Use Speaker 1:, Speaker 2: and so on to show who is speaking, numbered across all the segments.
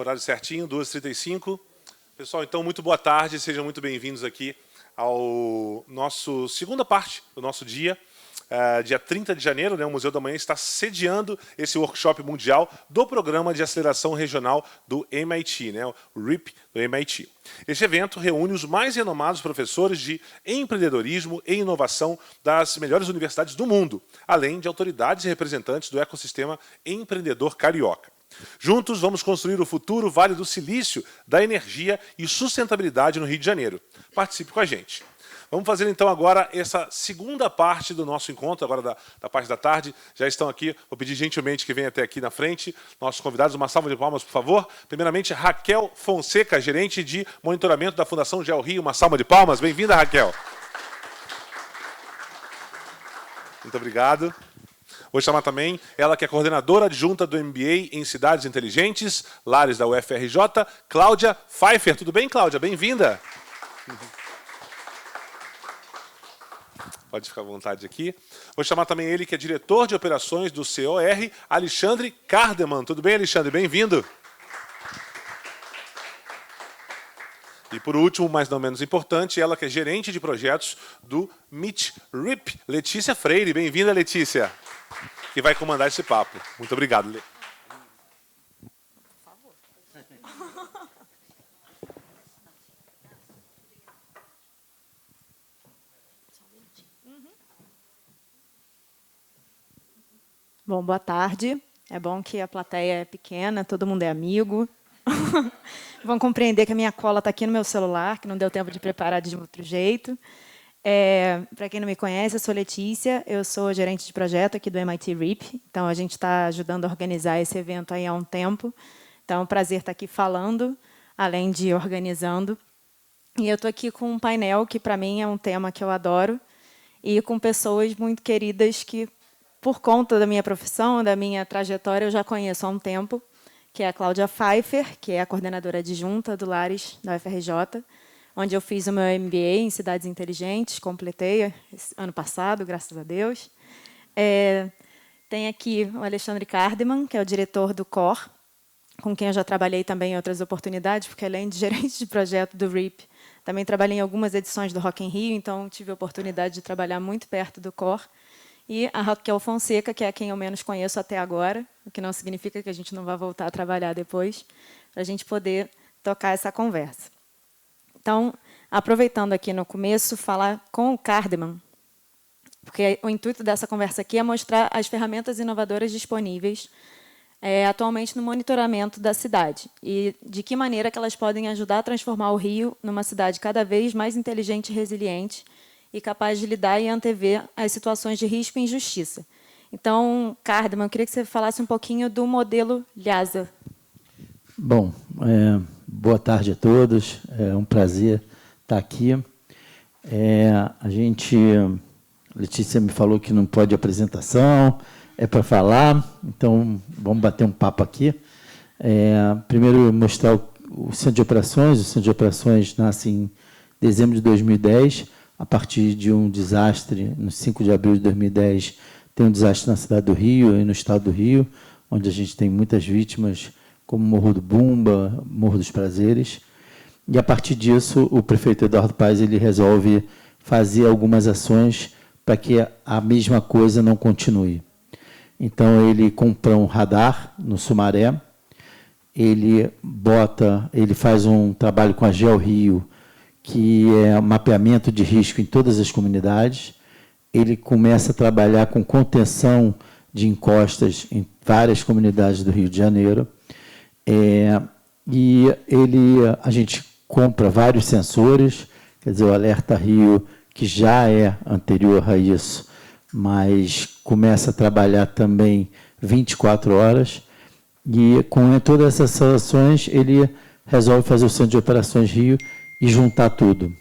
Speaker 1: horário certinho, 2h35. Pessoal, então, muito boa tarde, sejam muito bem-vindos aqui ao nosso segunda parte do nosso dia. Dia 30 de janeiro, né, o Museu da Manhã está sediando esse workshop mundial do Programa de Aceleração Regional do MIT, né, o RIP do MIT. Este evento reúne os mais renomados professores de empreendedorismo e inovação das melhores universidades do mundo, além de autoridades e representantes do ecossistema empreendedor carioca. Juntos, vamos construir o futuro Vale do Silício da energia e sustentabilidade no Rio de Janeiro. Participe com a gente. Vamos fazer, então, agora essa segunda parte do nosso encontro, agora da parte da tarde. Já estão aqui, vou pedir gentilmente que venham até aqui na frente, nossos convidados. Uma salva de palmas, por favor. Primeiramente, Raquel Fonseca, gerente de monitoramento da Fundação Geo Rio. Uma salva de palmas. Bem-vinda, Raquel. Muito obrigado. Vou chamar também ela que é coordenadora adjunta do MBA em Cidades Inteligentes, Lares da UFRJ, Cláudia Pfeiffer. Tudo bem, Cláudia? Bem-vinda. Pode ficar à vontade aqui. Vou chamar também ele que é diretor de operações do COR, Alexandre Kardeman. Tudo bem, Alexandre? Bem-vindo. E por último, mas não menos importante, ela que é gerente de projetos do MIT RIP, Letícia Freire. Bem-vinda, Letícia, que vai comandar esse papo. Muito obrigado, Lê.
Speaker 2: Bom, boa tarde. É bom que a plateia é pequena, todo mundo é amigo. Vão compreender que a minha cola está aqui no meu celular, que não deu tempo de preparar de outro jeito. Para quem não me conhece, eu sou Letícia, eu sou gerente de projeto aqui do MIT RIP. Então, a gente está ajudando a organizar esse evento aí há um tempo. Então, é um prazer estar aqui falando, além de organizando. E eu estou aqui com um painel que, para mim, é um tema que eu adoro, e com pessoas muito queridas que, por conta da minha profissão, da minha trajetória, eu já conheço há um tempo, que é a Cláudia Pfeiffer, que é a coordenadora adjunta do Lares da UFRJ, onde eu fiz o meu MBA em Cidades Inteligentes, completei ano passado, graças a Deus. Tem aqui o Alexandre Kardeman, que é o diretor do COR, com quem eu já trabalhei também em outras oportunidades, porque, além de gerente de projeto do RIP, também trabalhei em algumas edições do Rock in Rio, então tive a oportunidade de trabalhar muito perto do COR. E a Raquel Fonseca, que é quem eu menos conheço até agora, o que não significa que a gente não vá voltar a trabalhar depois, para a gente poder tocar essa conversa. Então, aproveitando aqui no começo, falar com o Kardeman, porque o intuito dessa conversa aqui é mostrar as ferramentas inovadoras disponíveis atualmente no monitoramento da cidade e de que maneira que elas podem ajudar a transformar o Rio numa cidade cada vez mais inteligente e resiliente, e capaz de lidar e antever as situações de risco e injustiça. Então, Kardeman, eu queria que você falasse um pouquinho do modelo Lhasa.
Speaker 3: Bom, boa tarde a todos. É um prazer estar aqui. A Letícia me falou que não pode apresentação, é para falar, então vamos bater um papo aqui. Primeiro, mostrar o Centro de Operações. O Centro de Operações nasce em dezembro de 2010, a partir de um desastre, no 5 de abril de 2010, tem um desastre na cidade do Rio e no estado do Rio, onde a gente tem muitas vítimas, como Morro do Bumba, Morro dos Prazeres. E, a partir disso, o prefeito Eduardo Paes ele resolve fazer algumas ações para que a mesma coisa não continue. Então, ele compra um radar no Sumaré, ele faz um trabalho com a Geo Rio, que é mapeamento de risco em todas as comunidades. Ele começa a trabalhar com contenção de encostas em várias comunidades do Rio de Janeiro. A gente compra vários sensores, quer dizer, o Alerta Rio, que já é anterior a isso, mas começa a trabalhar também 24 horas. E, com todas essas ações, ele resolve fazer o Centro de Operações Rio e juntar tudo.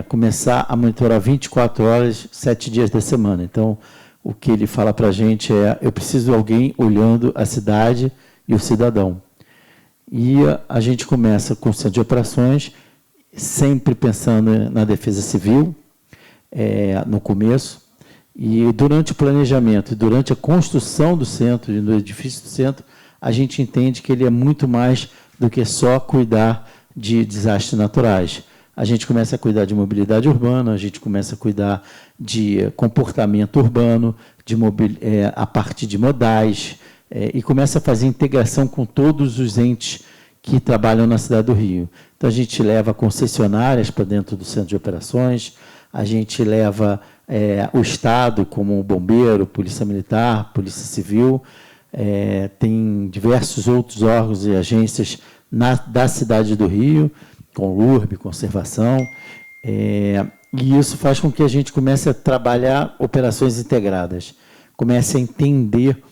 Speaker 3: Começar a monitorar 24 horas, 7 dias da semana. Então, o que ele fala para a gente é: eu preciso de alguém olhando a cidade e o cidadão. E a gente começa com o Centro de Operações, sempre pensando na defesa civil, no começo, e durante o planejamento, durante a construção do centro, do edifício do centro, a gente entende que ele é muito mais do que só cuidar de desastres naturais. A gente começa a cuidar de mobilidade urbana, a gente começa a cuidar de comportamento urbano, a parte de modais, e começa a fazer integração com todos os entes que trabalham na cidade do Rio. Então, a gente leva concessionárias para dentro do centro de operações, a gente leva o Estado, como o Bombeiro, Polícia Militar, Polícia Civil, tem diversos outros órgãos e agências da cidade do Rio, com LURB, conservação, e isso faz com que a gente comece a trabalhar operações integradas, comece a entender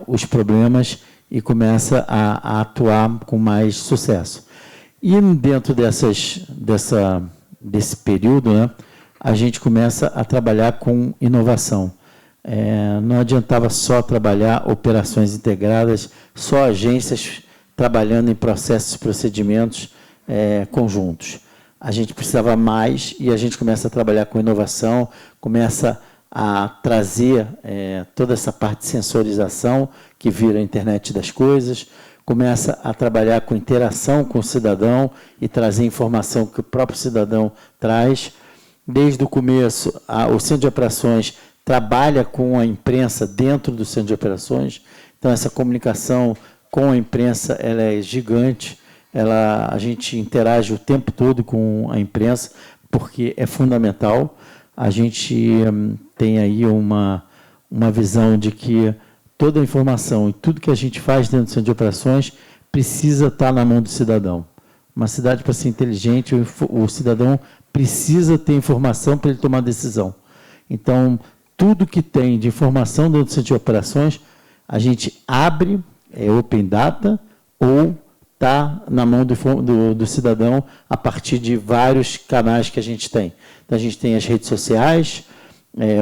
Speaker 3: os problemas e comece a atuar com mais sucesso. E dentro desse período, né, a gente começa a trabalhar com inovação. Não adiantava só trabalhar operações integradas, só agências trabalhando em processos e procedimentos conjuntos. A gente precisava mais e a gente começa a trabalhar com inovação, começa a trazer toda essa parte de sensorização que vira a internet das coisas, começa a trabalhar com interação com o cidadão e trazer informação que o próprio cidadão traz. Desde o começo, o Centro de Operações trabalha com a imprensa dentro do Centro de Operações, então essa comunicação com a imprensa ela é gigante, a gente interage o tempo todo com a imprensa, porque é fundamental. A gente tem aí uma visão de que toda a informação e tudo que a gente faz dentro do Centro de Operações precisa estar na mão do cidadão. Uma cidade, para ser inteligente, o cidadão precisa ter informação para ele tomar decisão. Então, tudo que tem de informação dentro do Centro de Operações, a gente abre, open data, ou está na mão do cidadão a partir de vários canais que a gente tem. Então, a gente tem as redes sociais,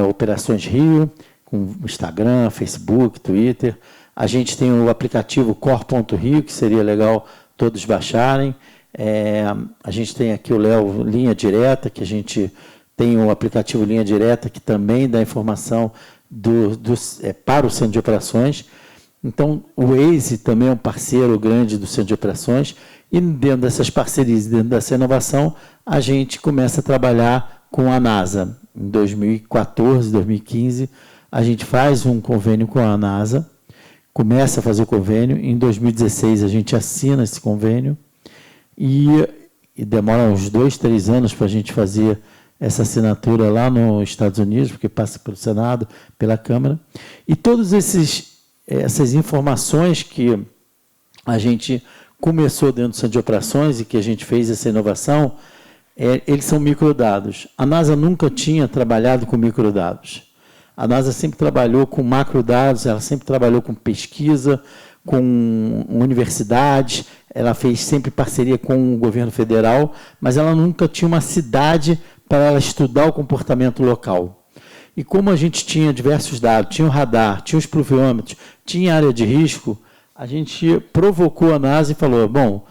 Speaker 3: Operações Rio, com Instagram, Facebook, Twitter. A gente tem o aplicativo Cor.rio, que seria legal todos baixarem. A gente tem aqui o Léo Linha Direta, que a gente tem o aplicativo Linha Direta, que também dá informação para o Centro de Operações. Então, o Waze também é um parceiro grande do Centro de Operações, e dentro dessas parcerias, dentro dessa inovação, a gente começa a trabalhar com a NASA. Em 2014, 2015, a gente faz um convênio com a NASA, começa a fazer o convênio, em 2016 a gente assina esse convênio, e demora uns 2, 3 anos para a gente fazer essa assinatura lá nos Estados Unidos, porque passa pelo Senado, pela Câmara, e todos essas informações que a gente começou dentro do Centro de Operações e que a gente fez essa inovação, eles são microdados. A NASA nunca tinha trabalhado com microdados. A NASA sempre trabalhou com macrodados, ela sempre trabalhou com pesquisa, com universidades, ela fez sempre parceria com o governo federal, mas ela nunca tinha uma cidade para ela estudar o comportamento local. E como a gente tinha diversos dados, tinha o radar, tinha os pluviômetros, tinha área de risco, a gente provocou a NASA e falou, bom,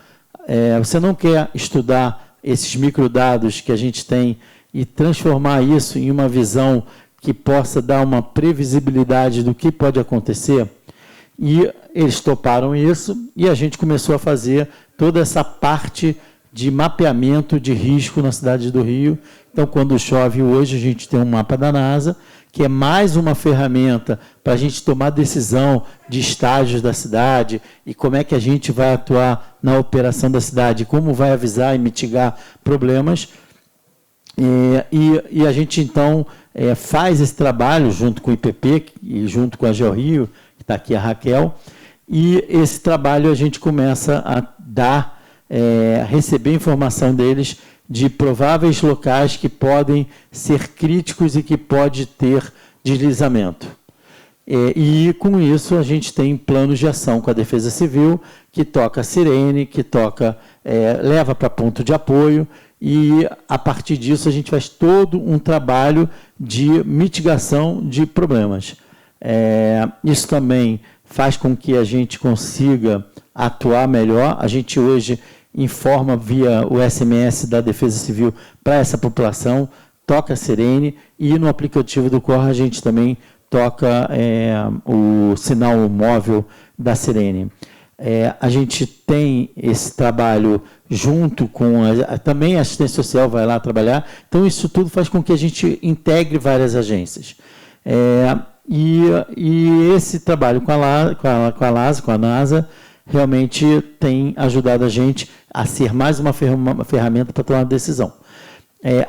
Speaker 3: você não quer estudar esses microdados que a gente tem e transformar isso em uma visão que possa dar uma previsibilidade do que pode acontecer? E eles toparam isso e a gente começou a fazer toda essa parte de mapeamento de risco na cidade do Rio. Então, quando chove hoje, a gente tem um mapa da NASA, que é mais uma ferramenta para a gente tomar decisão de estágios da cidade e como é que a gente vai atuar na operação da cidade, como vai avisar e mitigar problemas. E a gente, então, faz esse trabalho junto com o IPP e junto com a GeoRio, que está aqui a Raquel, e esse trabalho a gente começa a dar, receber informação deles de prováveis locais que podem ser críticos e que pode ter deslizamento. E com isso a gente tem planos de ação com a Defesa Civil, que toca a sirene, que toca, leva para ponto de apoio, e a partir disso a gente faz todo um trabalho de mitigação de problemas. Isso também faz com que a gente consiga atuar melhor. A gente hoje informa via o SMS da Defesa Civil para essa população, toca a sirene, e no aplicativo do Cor a gente também toca o sinal móvel da sirene. A gente tem esse trabalho junto com também a assistência social vai lá trabalhar. Então, isso tudo faz com que a gente integre várias agências. E esse trabalho com a LASA, com a NASA, realmente tem ajudado a gente a ser mais uma ferramenta para tomar decisão.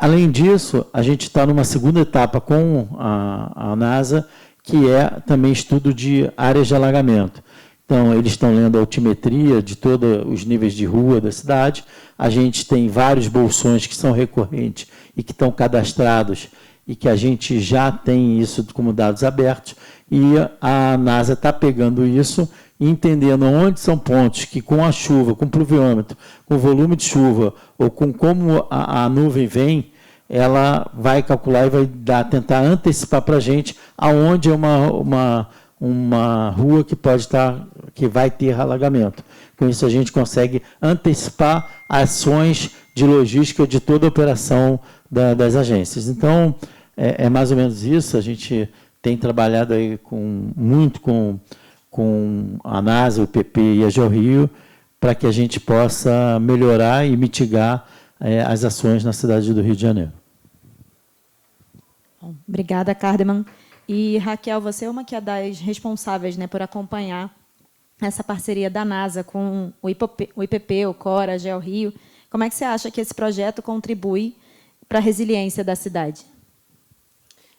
Speaker 3: Além disso, a gente está numa segunda etapa com a NASA, que é também estudo de áreas de alagamento. Então, eles estão lendo a altimetria de todos os níveis de rua da cidade. A gente tem vários bolsões que são recorrentes e que estão cadastrados e que a gente já tem isso como dados abertos. E a NASA está pegando isso e entendendo onde são pontos que, com a chuva, com o pluviômetro, com o volume de chuva ou com como a nuvem vem, ela vai calcular e vai tentar antecipar para a gente aonde é uma rua que pode estar, que vai ter alagamento. Com isso, a gente consegue antecipar ações de logística de toda a operação das agências. Então, é mais ou menos isso. A gente tem trabalhado aí muito com a NASA, o PP e a GeoRio, para que a gente possa melhorar e mitigar as ações na cidade do Rio de Janeiro.
Speaker 2: Bom, obrigada, Cardeman. E, Raquel, você é uma das responsáveis, né, por acompanhar essa parceria da NASA com o IPP, o CORA, a GeoRio. Como é que você acha que esse projeto contribui para a resiliência da cidade?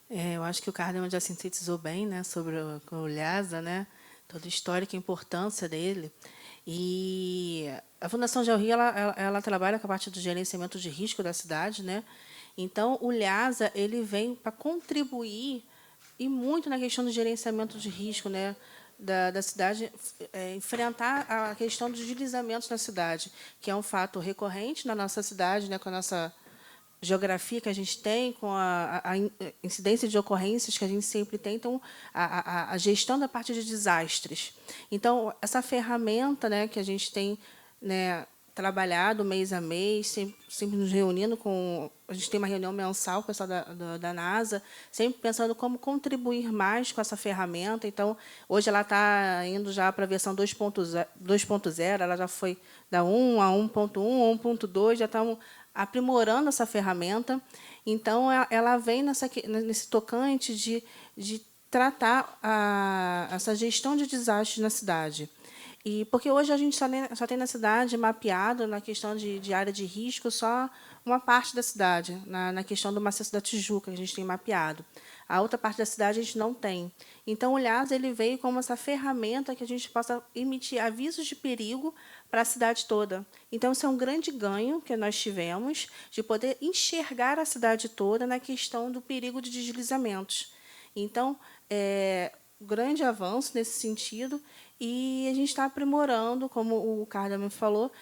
Speaker 4: Eu acho que o Cardeman já sintetizou bem, né, sobre o LHASA, né, toda a histórica importância dele. E a Fundação GeoRio ela trabalha com a parte do gerenciamento de risco da cidade, né? Então, o LHASA ele vem para contribuir e muito na questão do gerenciamento de risco, né, da cidade, enfrentar a questão dos deslizamentos na cidade, que é um fato recorrente na nossa cidade, né, com a nossa geografia que a gente tem, com a incidência de ocorrências que a gente sempre tem, então, a gestão da parte de desastres. Então, essa ferramenta, né, que a gente tem, né, trabalhado mês a mês, sempre nos reunindo com... A gente tem uma reunião mensal com o pessoal da NASA, sempre pensando como contribuir mais com essa ferramenta. Então, hoje ela está indo já para a versão 2.0, ela já foi da 1 a 1.1, 1.2, já estamos aprimorando essa ferramenta. Então, ela vem nesse tocante de tratar essa gestão de desastres na cidade. Porque hoje a gente só tem na cidade mapeado, na questão de área de risco, só uma parte da cidade, na questão do maciço da Tijuca, que a gente tem mapeado. A outra parte da cidade a gente não tem. Então, o LHASA ele veio como essa ferramenta que a gente possa emitir avisos de perigo para a cidade toda. Então, isso é um grande ganho que nós tivemos, de poder enxergar a cidade toda na questão do perigo de deslizamentos. Então, grande avanço nesse sentido, e a gente está aprimorando, como o Cardeman falou,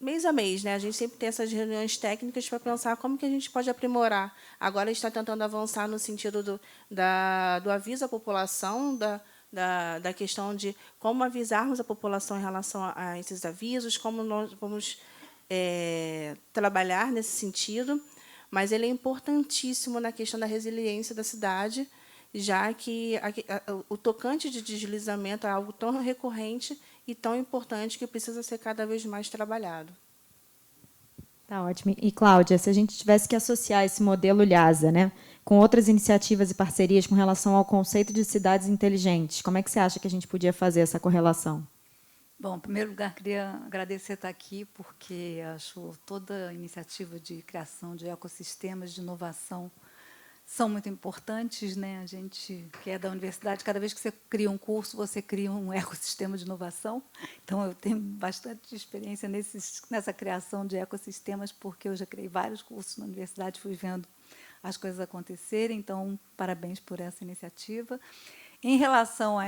Speaker 4: mês a mês, né? A gente sempre tem essas reuniões técnicas para pensar como que a gente pode aprimorar. Agora, a gente está tentando avançar no sentido do aviso à população, da questão de como avisarmos a população em relação a esses avisos, como nós vamos trabalhar nesse sentido, mas ele é importantíssimo na questão da resiliência da cidade, já que o tocante de deslizamento é algo tão recorrente e tão importante que precisa ser cada vez mais trabalhado.
Speaker 2: Tá ótimo. E, Cláudia, se a gente tivesse que associar esse modelo LHASA, né, com outras iniciativas e parcerias com relação ao conceito de cidades inteligentes, como é que você acha que a gente podia fazer essa correlação?
Speaker 5: Bom, em primeiro lugar, queria agradecer estar aqui, porque acho toda a iniciativa de criação de ecossistemas de inovação são muito importantes, né? A gente que é da universidade, cada vez que você cria um curso, você cria um ecossistema de inovação. Então, eu tenho bastante experiência nessa criação de ecossistemas, porque eu já criei vários cursos na universidade, fui vendo as coisas acontecerem. Então, parabéns por essa iniciativa. Em relação a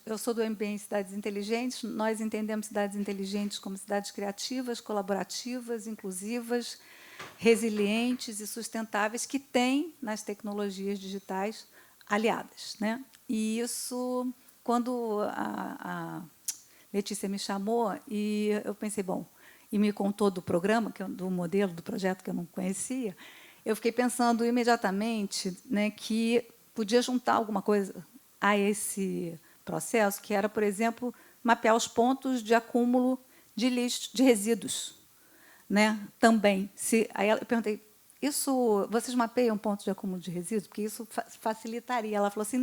Speaker 5: eu sou do MBA em Cidades Inteligentes, nós entendemos cidades inteligentes como cidades criativas, colaborativas, inclusivas, resilientes e sustentáveis que têm nas tecnologias digitais aliadas, né? E isso, quando a Letícia me chamou, e eu pensei, bom, e me contou do programa, do modelo, do projeto que eu não conhecia, eu fiquei pensando imediatamente, né, que podia juntar alguma coisa a esse processo, que era, por exemplo, mapear os pontos de acúmulo de lixo, de resíduos, né? Também. Aí eu perguntei, vocês mapeiam pontos de acúmulo de resíduos? Porque isso facilitaria. Ela falou assim,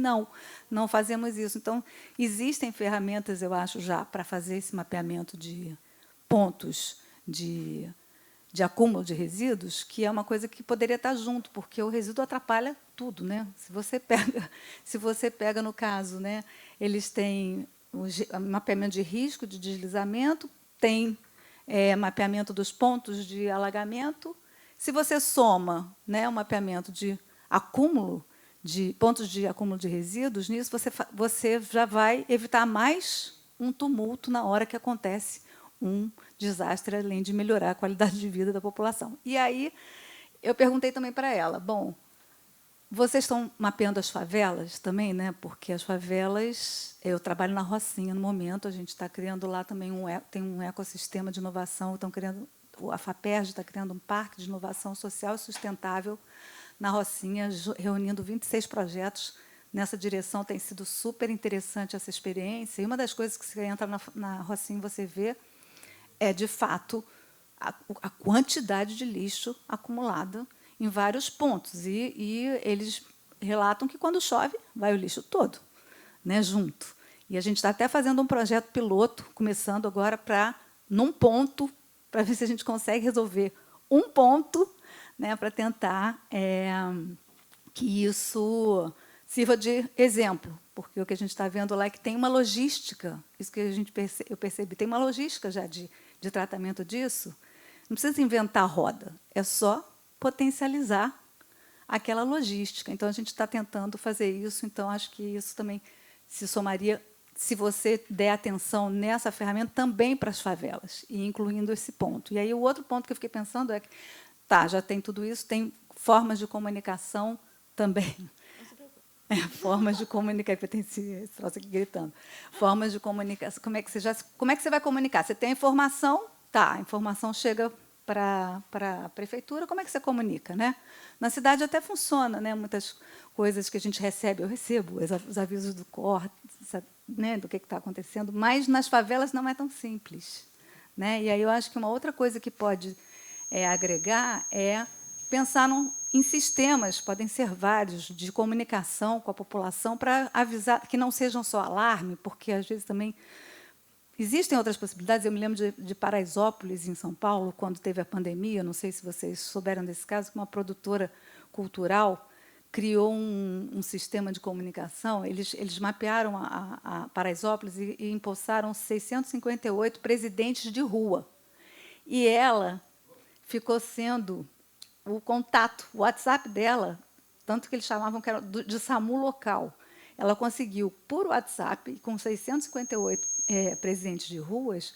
Speaker 5: não fazemos isso. Então, existem ferramentas, eu acho, já para fazer esse mapeamento de pontos de acúmulo de resíduos, que é uma coisa que poderia estar junto, porque o resíduo atrapalha tudo, né? Se você pega no caso, né, eles têm o mapeamento de risco de deslizamento, tem mapeamento dos pontos de alagamento. Se você soma, né, o mapeamento de acúmulo de pontos de acúmulo de resíduos, nisso você já vai evitar mais um tumulto na hora que acontece um desastre, além de melhorar a qualidade de vida da população. E aí eu perguntei também para ela, bom, vocês estão mapeando as favelas também, né? Porque as favelas, eu trabalho na Rocinha no momento, a gente está criando lá também tem um ecossistema de inovação, a FAPERJ está criando um parque de inovação social e sustentável na Rocinha, reunindo 26 projetos nessa direção. Tem sido super interessante essa experiência. E uma das coisas que você entra na Rocinha você vê é, de fato, a quantidade de lixo acumulada em vários pontos. E eles relatam que, quando chove, vai o lixo todo, né, junto. E a gente está até fazendo um projeto piloto, começando agora num ponto, para ver se a gente consegue resolver um ponto, né, para tentar que isso sirva de exemplo, porque o que a gente está vendo lá é que tem uma logística, isso que eu percebi, tem uma logística já de tratamento disso. Não precisa inventar a roda, é só potencializar aquela logística. Então, a gente está tentando fazer isso, então, acho que isso também se somaria, se você der atenção nessa ferramenta, também para as favelas, e incluindo esse ponto. E aí, o outro ponto que eu fiquei pensando é que, já tem tudo isso, tem formas de comunicação também. Formas de comunicar, porque tem esse troço aqui gritando. Formas de comunicação. Como é que você vai comunicar? Você tem a informação, a informação chega para a prefeitura, como é que você comunica, né? Na cidade até funciona, né? Muitas coisas que a gente recebe, eu recebo os avisos do COR, né, do que está acontecendo, mas nas favelas não é tão simples, né? E aí eu acho que uma outra coisa que pode agregar é pensar em sistemas, podem ser vários, de comunicação com a população para avisar, que não sejam só alarme, porque, às vezes, também existem outras possibilidades. Eu me lembro de Paraisópolis, em São Paulo, quando teve a pandemia, não sei se vocês souberam desse caso, que uma produtora cultural criou um sistema de comunicação. Eles mapearam a Paraisópolis e empossaram 658 presidentes de rua. E ela ficou sendo o contato, o WhatsApp dela, tanto que eles chamavam que era de SAMU local. Ela conseguiu, por WhatsApp, com 658 presidentes de ruas,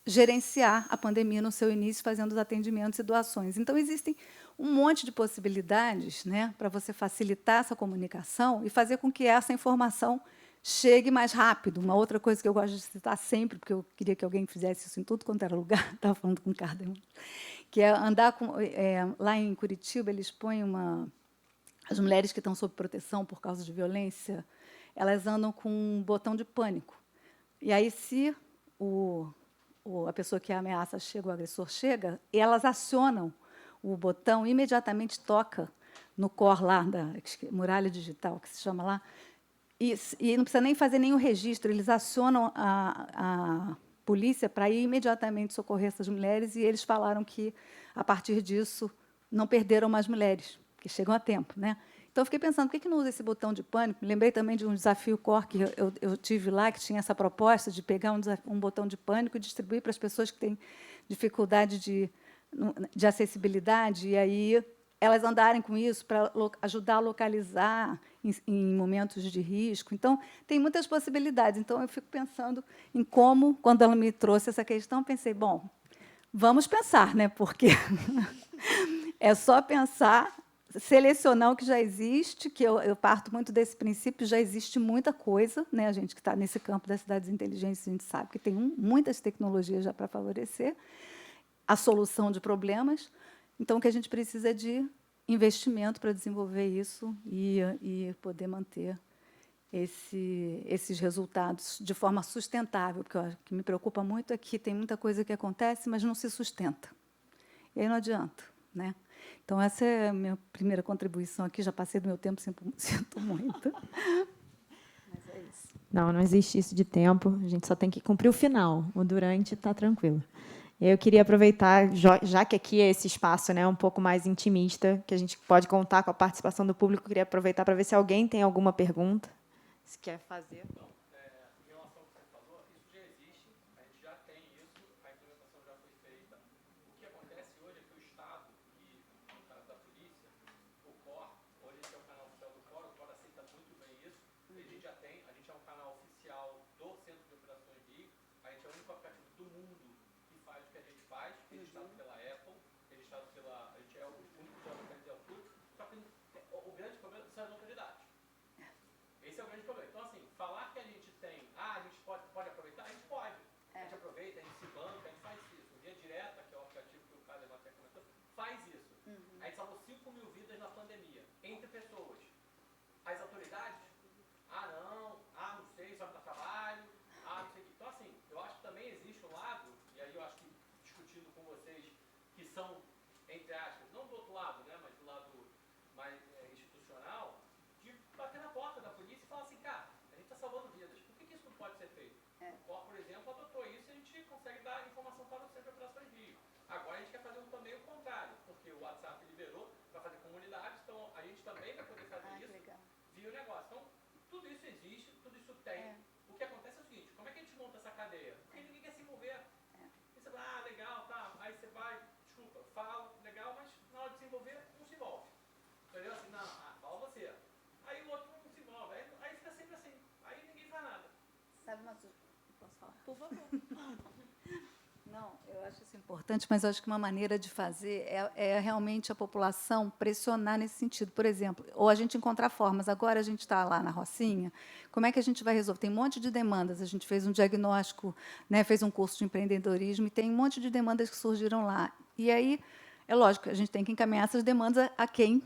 Speaker 5: gerenciar a pandemia no seu início, fazendo os atendimentos e doações. Então, existem um monte de possibilidades, né, para você facilitar essa comunicação e fazer com que essa informação chegue mais rápido. Uma outra coisa que eu gosto de citar sempre, porque eu queria que alguém fizesse isso em tudo quanto era lugar, estava falando com o Carden, que é andar com... lá em Curitiba, eles põem as mulheres que estão sob proteção por causa de violência, elas andam com um botão de pânico. E aí, se a pessoa que ameaça chega, o agressor chega, elas acionam o botão, imediatamente toca no core lá da muralha digital, que se chama lá, e não precisa nem fazer nenhum registro, eles acionam a polícia para ir imediatamente socorrer essas mulheres, e eles falaram que, a partir disso, não perderam mais mulheres, que chegam a tempo, né? Então, eu fiquei pensando, por que não usa esse botão de pânico? Me lembrei também de um desafio COR que eu tive lá, que tinha essa proposta de pegar um botão de pânico e distribuir para as pessoas que têm dificuldade de acessibilidade, e aí elas andarem com isso para ajudar a localizar em momentos de risco. Então, tem muitas possibilidades. Então, eu fico pensando em como, quando ela me trouxe essa questão, pensei, bom, vamos pensar, né? Porque é só pensar, selecionar o que já existe, que eu parto muito desse princípio, já existe muita coisa, né? A gente que está nesse campo das cidades inteligentes, a gente sabe que tem muitas tecnologias já para favorecer a solução de problemas. Então, o que a gente precisa é de investimento para desenvolver isso e poder manter esses resultados de forma sustentável, porque o que me preocupa muito é que tem muita coisa que acontece, mas não se sustenta. E aí não adianta, né? Então, essa é a minha primeira contribuição aqui. Já passei do meu tempo, sinto muito. Mas é isso.
Speaker 2: Não existe isso de tempo. A gente só tem que cumprir o final. O durante está tranquilo. Eu queria aproveitar, já que aqui é esse espaço, né, um pouco mais intimista, que a gente pode contar com a participação do público, eu queria aproveitar para ver se alguém tem alguma pergunta, se quer fazer.
Speaker 1: Em relação ao que você falou, isso já existe, a gente já tem isso, a implementação já foi feita. O que acontece hoje é que o Estado, que no caso da polícia, o COR, hoje a gente é o canal oficial do COR, o COR aceita muito bem isso, a gente já tem, a gente é um canal oficial do Centro de Operações Rio, a gente é o único aplicativo do mundo que faz o que a gente faz, registrado pela Apple, registrado pela, a gente é o único que organiza tudo, só que o grande problema são as autoridades. Esse é o grande problema. Então, assim, falar que a gente tem, a gente pode aproveitar, a gente pode. A gente aproveita, a gente se banca, a gente faz isso. Via Direta, que é o aplicativo que o Carlos até comentou, faz isso. A gente salvou 5 mil vidas na pandemia, entre pessoas. As autoridades, não sei, só me dá trabalho, não sei o que. Então, assim, eu acho que também existe um lado, e aí eu acho que discutindo com vocês, que são, entre aspas, não do outro lado, né, mas do lado mais institucional, de bater na porta da polícia e falar assim, cara, a gente está salvando vidas, por que isso não pode ser feito? O COR, por exemplo, adotou isso e a gente consegue dar informação para o Centro de Operações Rio. Agora a gente quer fazer também o contrário, porque o WhatsApp liberou para fazer comunidades, então a gente também vai poder fazer isso via o negócio. Então, tudo isso existe, tudo isso tem. O que acontece é o seguinte, como é que a gente monta essa cadeia? Porque ninguém quer se envolver. E você fala, legal, tá, aí você vai, desculpa, fala, legal, mas na hora de se envolver, não se envolve. Entendeu? Assim, não, fala você. Aí o outro não se envolve. Aí fica sempre assim. Aí ninguém faz nada.
Speaker 5: Sabe, mas posso falar? Por favor. Não, eu acho isso importante, mas eu acho que uma maneira de fazer é realmente a população pressionar nesse sentido. Por exemplo, ou a gente encontrar formas. Agora a gente está lá na Rocinha, como é que a gente vai resolver? Tem um monte de demandas. A gente fez um diagnóstico, né, fez um curso de empreendedorismo e tem um monte de demandas que surgiram lá. E aí, é lógico, a gente tem que encaminhar essas demandas a quem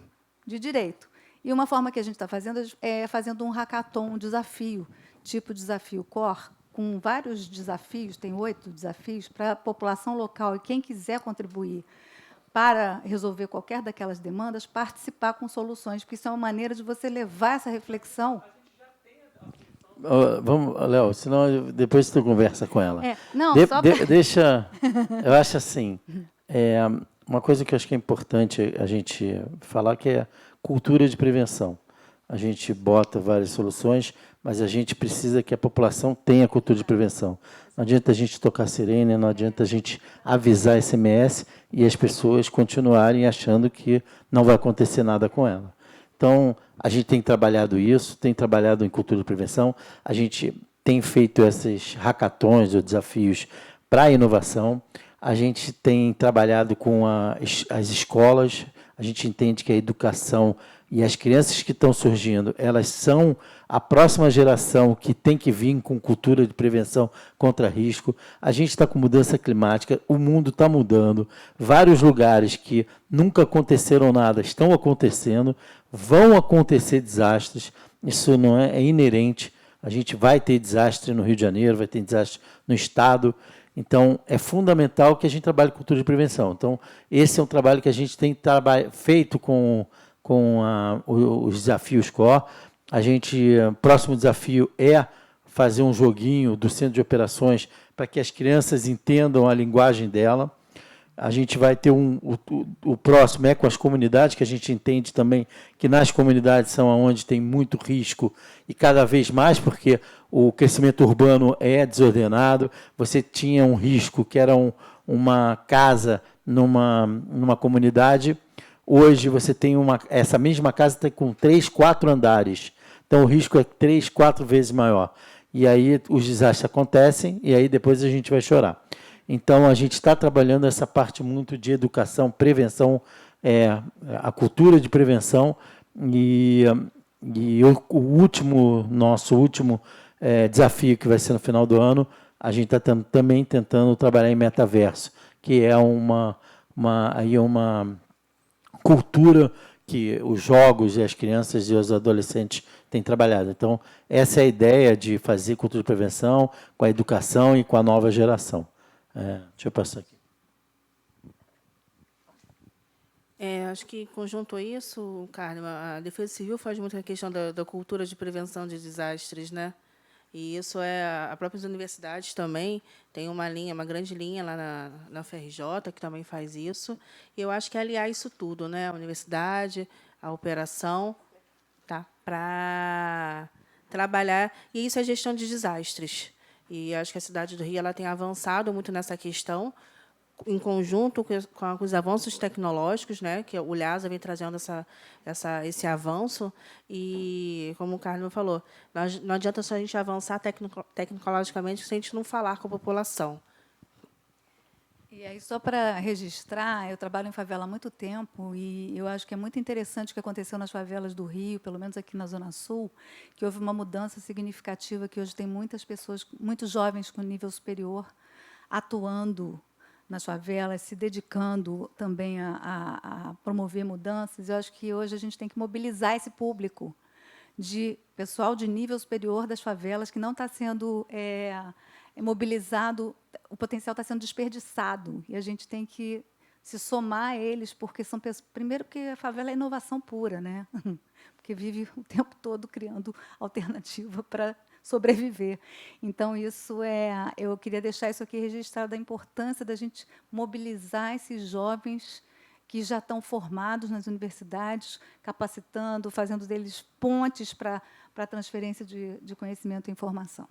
Speaker 5: de direito. E uma forma que a gente está fazendo é fazendo um hackathon, um desafio, tipo desafio COR, com vários desafios, tem 8 desafios, para a população local e quem quiser contribuir para resolver qualquer daquelas demandas, participar com soluções, porque isso é uma maneira de você levar essa reflexão.
Speaker 3: Vamos, Léo, senão depois tu conversa com ela.
Speaker 5: Não,
Speaker 3: deixa. Eu acho assim, uma coisa que eu acho que é importante a gente falar, que é cultura de prevenção. A gente bota várias soluções, mas a gente precisa que a população tenha cultura de prevenção. Não adianta a gente tocar sirene, não adianta a gente avisar SMS e as pessoas continuarem achando que não vai acontecer nada com ela. Então, a gente tem trabalhado isso, tem trabalhado em cultura de prevenção, a gente tem feito esses hackathons ou desafios para a inovação, a gente tem trabalhado com as escolas, a gente entende que a educação e as crianças que estão surgindo, elas são a próxima geração que tem que vir com cultura de prevenção contra risco. A gente está com mudança climática, o mundo está mudando, vários lugares que nunca aconteceram nada estão acontecendo, vão acontecer desastres, isso não é inerente, a gente vai ter desastre no Rio de Janeiro, vai ter desastre no Estado, então é fundamental que a gente trabalhe com cultura de prevenção. Então, esse é um trabalho que a gente tem feito com os desafios COR. O próximo desafio é fazer um joguinho do Centro de Operações para que as crianças entendam a linguagem dela. A gente vai ter o próximo com as comunidades, que a gente entende também que nas comunidades são onde tem muito risco e cada vez mais, porque o crescimento urbano é desordenado. Você tinha um risco que era uma casa numa comunidade. Hoje você tem essa mesma casa está com 3, 4 andares. Então o risco é 3, 4 vezes maior. E aí os desastres acontecem e aí depois a gente vai chorar. Então a gente está trabalhando essa parte muito de educação, prevenção, a cultura de prevenção e nosso último desafio que vai ser no final do ano, a gente está também tentando trabalhar em metaverso, que é uma cultura que os jogos e as crianças e os adolescentes têm trabalhado. Então, essa é a ideia de fazer cultura de prevenção com a educação e com a nova geração. Deixa eu passar aqui.
Speaker 4: Acho que, conjunto a isso, Carmen, a Defesa Civil faz muito a questão da cultura de prevenção de desastres, né? E isso a próprias universidades também tem uma grande linha lá na UFRJ, que também faz isso. E eu acho que aliar isso tudo, né? A universidade, a operação, tá? Para trabalhar. E isso é gestão de desastres. E acho que a cidade do Rio ela tem avançado muito nessa questão, em conjunto com os avanços tecnológicos, né, que o LHASA vem trazendo esse avanço. E, como o Carlos falou, não adianta só a gente avançar tecnologicamente se a gente não falar com a população.
Speaker 5: E aí, só para registrar, eu trabalho em favela há muito tempo e eu acho que é muito interessante o que aconteceu nas favelas do Rio, pelo menos aqui na Zona Sul, que houve uma mudança significativa, que hoje tem muitas pessoas, muitos jovens com nível superior, atuando nas favelas, se dedicando também a promover mudanças. Eu acho que hoje a gente tem que mobilizar esse público de pessoal de nível superior das favelas que não está sendo mobilizado, o potencial está sendo desperdiçado, e a gente tem que se somar a eles, porque são pessoas, primeiro porque a favela é inovação pura, né? Porque vive o tempo todo criando alternativa para sobreviver. Então, eu queria deixar isso aqui registrado, a importância da gente mobilizar esses jovens que já estão formados nas universidades, capacitando, fazendo deles pontes para a transferência de conhecimento e informação.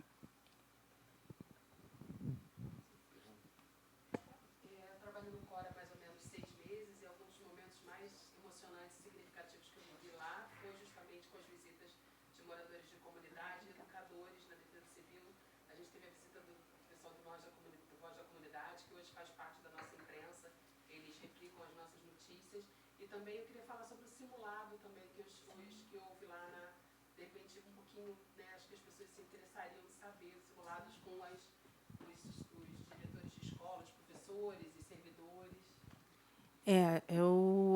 Speaker 6: Trabalho no COR há mais ou menos 6 meses, e alguns dos momentos mais emocionantes e significativos que eu vivi lá foi justamente com as visitas de moradores de comunidade, educadores na Defesa Civil. A gente teve a visita do pessoal do Voz da Comunidade, que hoje faz parte da nossa imprensa, eles replicam as nossas notícias. E também eu queria falar sobre o simulado também que houve lá, de repente, um pouquinho, né, acho que as pessoas se interessariam em saber, simulados com os diretores de escola, os professores e servidores.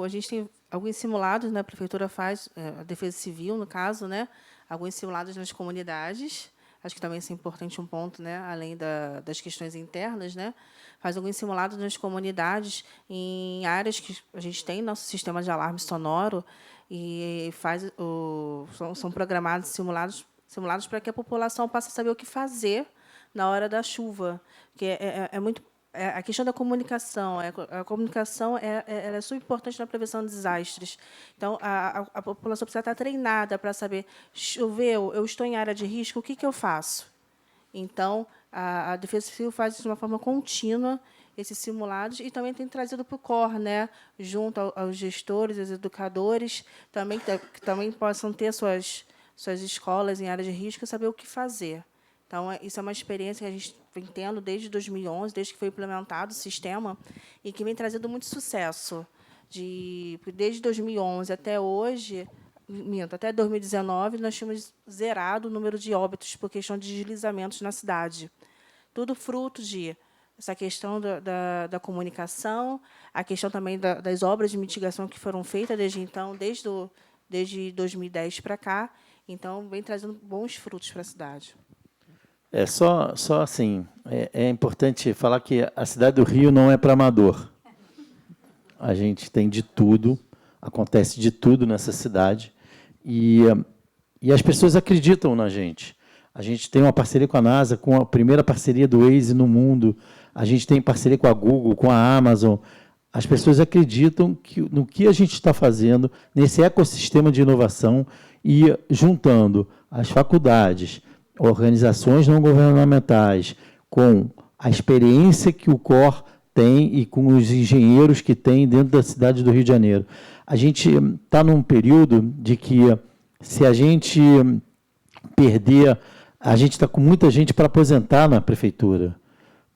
Speaker 4: A gente tem alguns simulados, né, a prefeitura faz, a Defesa Civil, no caso, né, alguns simulados nas comunidades. Acho que também isso é importante, um ponto, né, além das questões internas, né, faz alguns simulados nas comunidades, em áreas que a gente tem nosso sistema de alarme sonoro, e são programados simulados para que a população possa saber o que fazer na hora da chuva, que é muito a questão da comunicação. A comunicação ela é super importante na prevenção de desastres. Então, a população precisa estar treinada para saber, choveu, eu estou em área de risco, o que eu faço? Então, a Defesa Civil faz isso de uma forma contínua, esses simulados, e também tem trazido para o COR, né, junto aos gestores, aos educadores, que também possam ter suas escolas em área de risco e saber o que fazer. Então, isso é uma experiência que a gente vem tendo desde 2011, desde que foi implementado o sistema, e que vem trazendo muito sucesso. Desde 2011 até hoje, até 2019, nós tínhamos zerado o número de óbitos por questão de deslizamentos na cidade. Tudo fruto essa questão da comunicação, a questão também das obras de mitigação que foram feitas desde então, desde 2010 para cá. Então, vem trazendo bons frutos para a cidade.
Speaker 3: Só assim, é importante falar que a cidade do Rio não é para amador. A gente tem de tudo, acontece de tudo nessa cidade, e as pessoas acreditam na gente. A gente tem uma parceria com a NASA, com a primeira parceria do Waze no mundo, a gente tem parceria com a Google, com a Amazon. As pessoas acreditam no que a gente está fazendo, nesse ecossistema de inovação, e juntando as faculdades, organizações não governamentais, com a experiência que o COR tem e com os engenheiros que tem dentro da cidade do Rio de Janeiro. A gente está num período de que, se a gente perder, a gente está com muita gente para aposentar na prefeitura.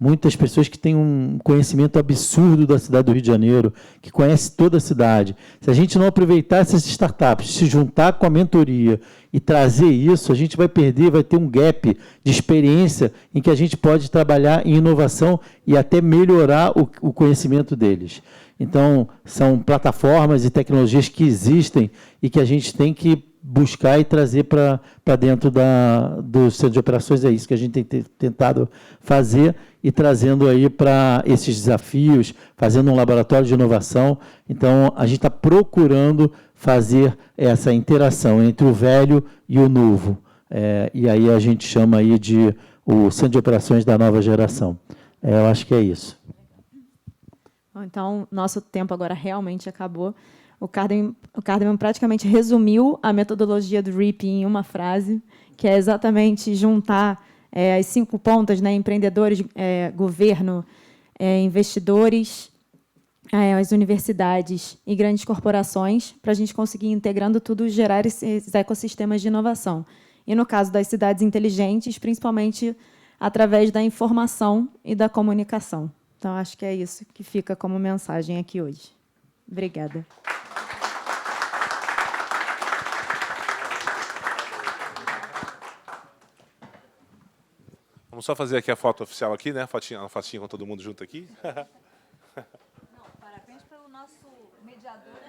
Speaker 3: Muitas pessoas que têm um conhecimento absurdo da cidade do Rio de Janeiro, que conhecem toda a cidade. Se a gente não aproveitar essas startups, se juntar com a mentoria e trazer isso, a gente vai perder, vai ter um gap de experiência em que a gente pode trabalhar em inovação e até melhorar o conhecimento deles. Então, são plataformas e tecnologias que existem e que a gente tem que buscar e trazer para dentro do centro de operações. É isso que a gente tem tentado fazer e trazendo aí para esses desafios, fazendo um laboratório de inovação. Então, a gente está procurando fazer essa interação entre o velho e o novo. E aí a gente chama aí de o centro de operações da nova geração. Eu acho que é isso.
Speaker 2: Então, nosso tempo agora realmente acabou. O Cardeman praticamente resumiu a metodologia do RIP em uma frase, que é exatamente juntar as 5 pontas, né, empreendedores, governo, investidores, as universidades e grandes corporações, para a gente conseguir, integrando tudo, gerar esses ecossistemas de inovação. E, no caso das cidades inteligentes, principalmente através da informação e da comunicação. Então, acho que é isso que fica como mensagem aqui hoje. Obrigada.
Speaker 1: Vamos só fazer aqui a foto oficial aqui, né? A fotinha com todo mundo junto aqui.
Speaker 5: Parabéns pelo nosso mediador.